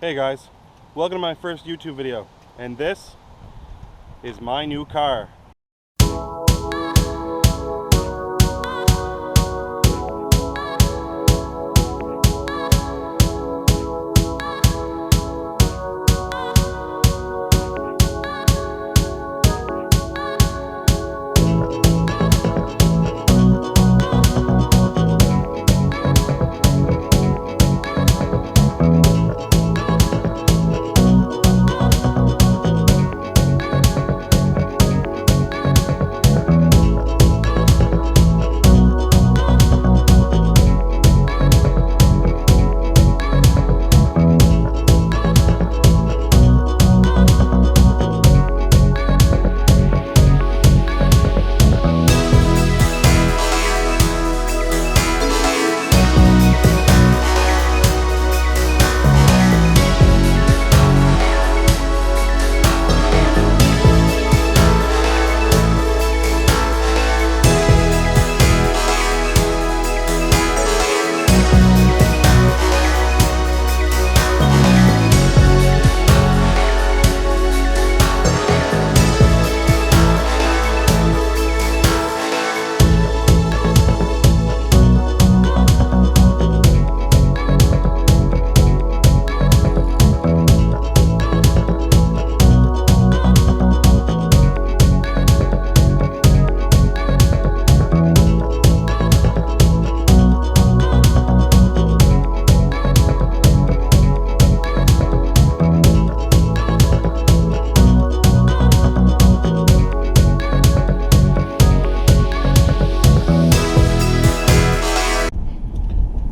Hey guys, welcome to my first YouTube video, and this is my new car.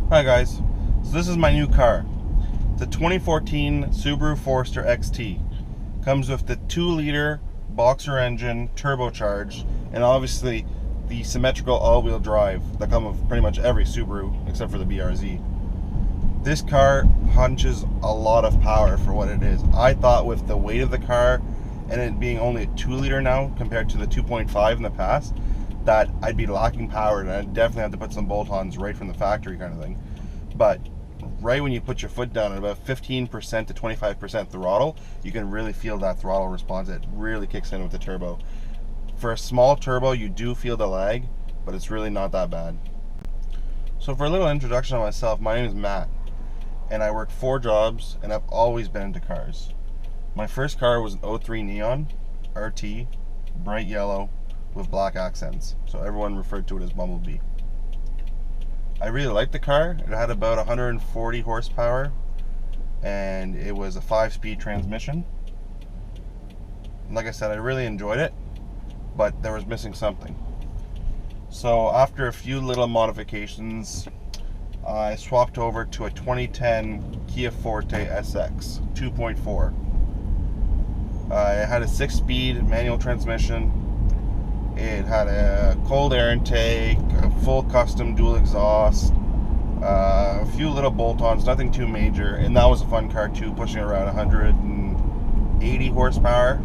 Hi guys, so this is my new car. It's a 2014 Subaru Forester XT. Comes with the 2-liter boxer engine, turbocharged, and obviously the symmetrical all-wheel drive that comes with pretty much every Subaru except for the BRZ. This car punches a lot of power for what it is. I thought with the weight of the car and it being only a 2-liter now compared to the 2.5 in the past, that I'd be lacking power and I'd definitely have to put some bolt-ons right from the factory kind of thing. But right when you put your foot down at about 15% to 25% throttle, you can really feel that throttle response. It really kicks in with the turbo. For a small turbo, you do feel the lag, but it's really not that bad. So for a little introduction on myself, my name is Matt, and I work 4 jobs, and I've always been into cars. My first car was an 03 Neon RT, bright yellow, with black accents, so everyone referred to it as Bumblebee. I really liked the car. It had about 140 horsepower and it was a 5-speed transmission. Like I said, I really enjoyed it, but there was missing something. So after a few little modifications, I swapped over to a 2010 Kia Forte SX 2.4. It had a 6-speed manual transmission. It had a cold air intake, a full custom dual exhaust, a few little bolt-ons, nothing too major, and that was a fun car too, pushing around 180 horsepower.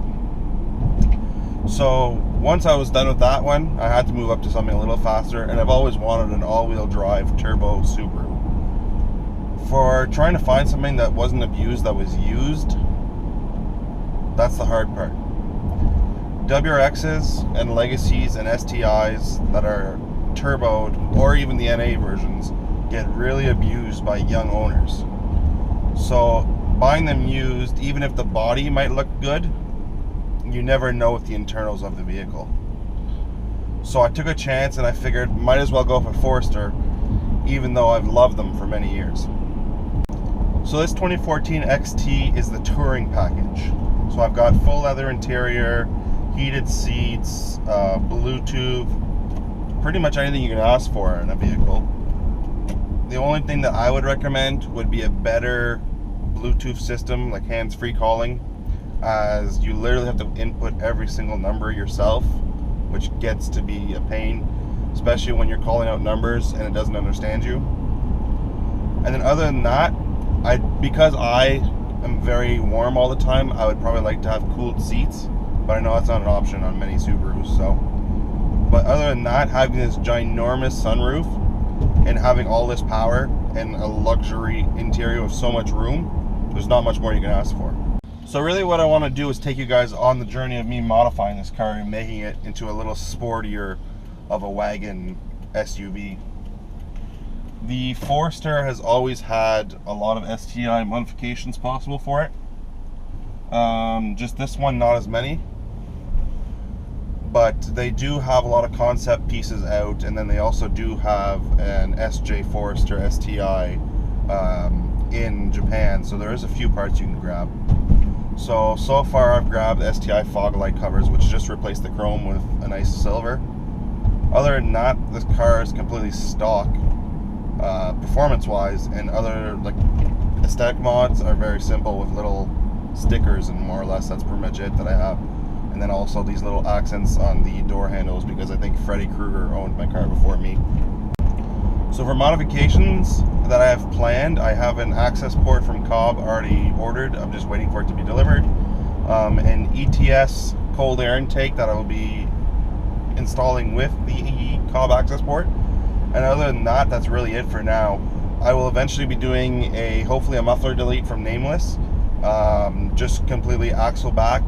So once I was done with that one, I had to move up to something a little faster, and I've always wanted an all-wheel drive turbo Subaru. For trying to find something that wasn't abused, that was used, that's the hard part. WRXs and Legacies and STIs that are turboed, or even the NA versions, get really abused by young owners. So buying them used, even if the body might look good, you never know with the internals of the vehicle. So I took a chance and I figured might as well go for Forester, even though I've loved them for many years. So this 2014 XT is the touring package. So I've got full leather interior, heated seats, Bluetooth, pretty much anything you can ask for in a vehicle. The only thing that I would recommend would be a better Bluetooth system, like hands-free calling, as you literally have to input every single number yourself, which gets to be a pain, especially when you're calling out numbers and it doesn't understand you. And then other than that, because I am very warm all the time, I would probably like to have cooled seats, but I know that's not an option on many Subarus. So, but other than that, having this ginormous sunroof and having all this power and a luxury interior with so much room There's not much more you can ask for. So really what I want to do is take you guys on the journey of me modifying this car and making it into a little sportier of a wagon SUV. The Forester has always had a lot of STI modifications possible for it. Just this one, not as many. But they do have a lot of concept pieces out, and then they also do have an SJ Forester STI in Japan, so there is a few parts you can grab. So far I've grabbed the STI fog light covers, which just replaced the chrome with a nice silver. Other than that, this car is completely stock, performance-wise, and other like aesthetic mods are very simple with little stickers, and more or less that's pretty much it that I have. And then also these little accents on the door handles, because I think Freddy Krueger owned my car before me. So for modifications that I have planned, I have an access port from Cobb already ordered. I'm just waiting for it to be delivered. An ETS cold air intake that I will be installing with the Cobb access port. And other than that, that's really it for now. I will eventually be doing hopefully a muffler delete from Nameless. Just completely axle back.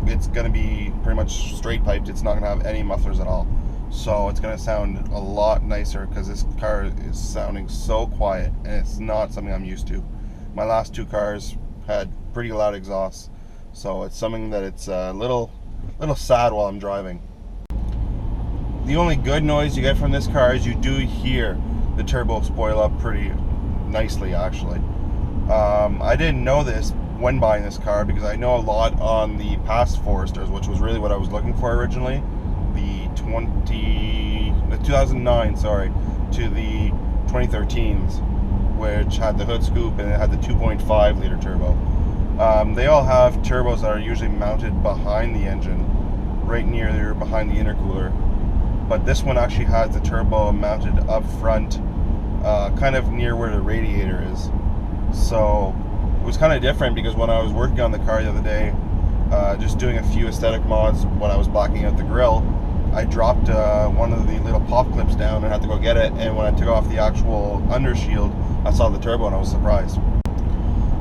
It's going to be pretty much straight piped. It's not going to have any mufflers at all. So it's going to sound a lot nicer, because this car is sounding so quiet, and it's not something I'm used to. My last two cars had pretty loud exhausts, so it's something that it's a little sad while I'm driving. The only good noise you get from this car is you do hear the turbo spoil up pretty nicely, actually. I didn't know this when buying this car, because I know a lot on the past Foresters, which was really what I was looking for originally. The 2009, sorry, to the 2013s, which had the hood scoop and it had the 2.5 liter turbo. They all have turbos that are usually mounted behind the engine, right behind the intercooler. But this one actually has the turbo mounted up front, kind of near where the radiator is. So it was kind of different, because when I was working on the car the other day, just doing a few aesthetic mods when I was blacking out the grille, I dropped one of the little pop clips down and had to go get it, and when I took off the actual undershield, I saw the turbo and I was surprised.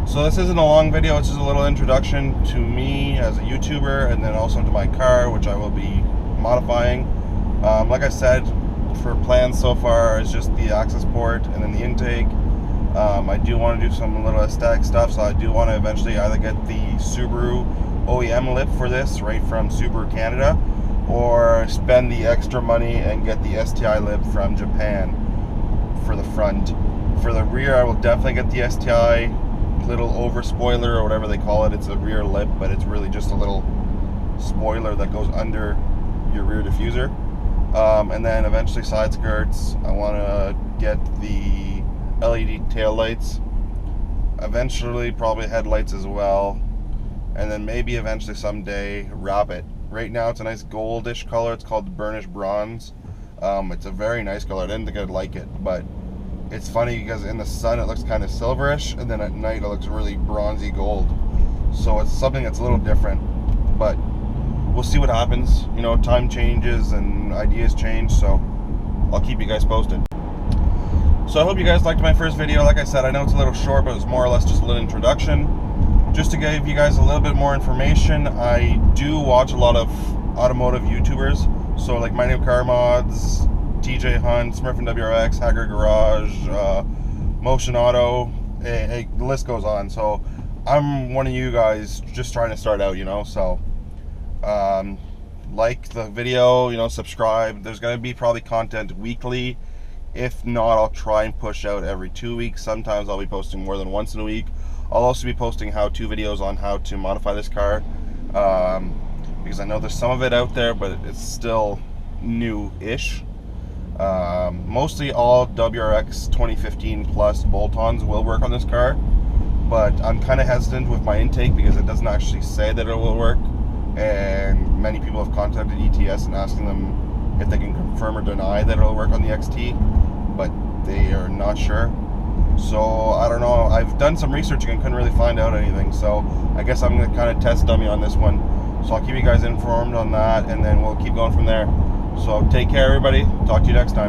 So this isn't a long video, it's just a little introduction to me as a YouTuber, and then also to my car, which I will be modifying. Like I said, for plans so far, it's just the access port and then the intake. I do want to do some little aesthetic stuff, so I do want to eventually either get the Subaru OEM lip for this right from Subaru Canada, or spend the extra money and get the STI lip from Japan for the front. For the rear, I will definitely get the STI little over spoiler, or whatever they call it. It's a rear lip, but it's really just a little spoiler that goes under your rear diffuser. And then eventually side skirts. I want to get the LED tail lights, eventually probably headlights as well, and then maybe eventually someday wrap it. Right now it's a nice goldish color. It's called the burnished bronze. It's a very nice color. I didn't think I'd like it, but it's funny because in the sun it looks kind of silverish, and then at night it looks really bronzy gold. So it's something that's a little different, but we'll see what happens. You know, time changes and ideas change, so I'll keep you guys posted. So I hope you guys liked my first video. Like I said, I know it's a little short, but it's more or less just a little introduction. Just to give you guys a little bit more information, I do watch a lot of automotive YouTubers. So like My New Car Mods, TJ Hunt, Smurfin WRX, Haggard Garage, Motion Auto, the list goes on. So I'm one of you guys just trying to start out, you know. So like the video, you know, subscribe. There's going to be probably content weekly. If not, I'll try and push out every 2 weeks. Sometimes I'll be posting more than once in a week. I'll also be posting how-to videos on how to modify this car, because I know there's some of it out there, but it's still new-ish. Mostly all WRX 2015 plus bolt-ons will work on this car, but I'm kind of hesitant with my intake because it doesn't actually say that it will work, and many people have contacted ETS and asking them if they can confirm or deny that it'll work on the XT, but they are not sure. So I don't know. I've done some research and couldn't really find out anything, so I guess I'm going to kind of test dummy on this one. So I'll keep you guys informed on that, and then we'll keep going from there. So take care, everybody. Talk to you next time.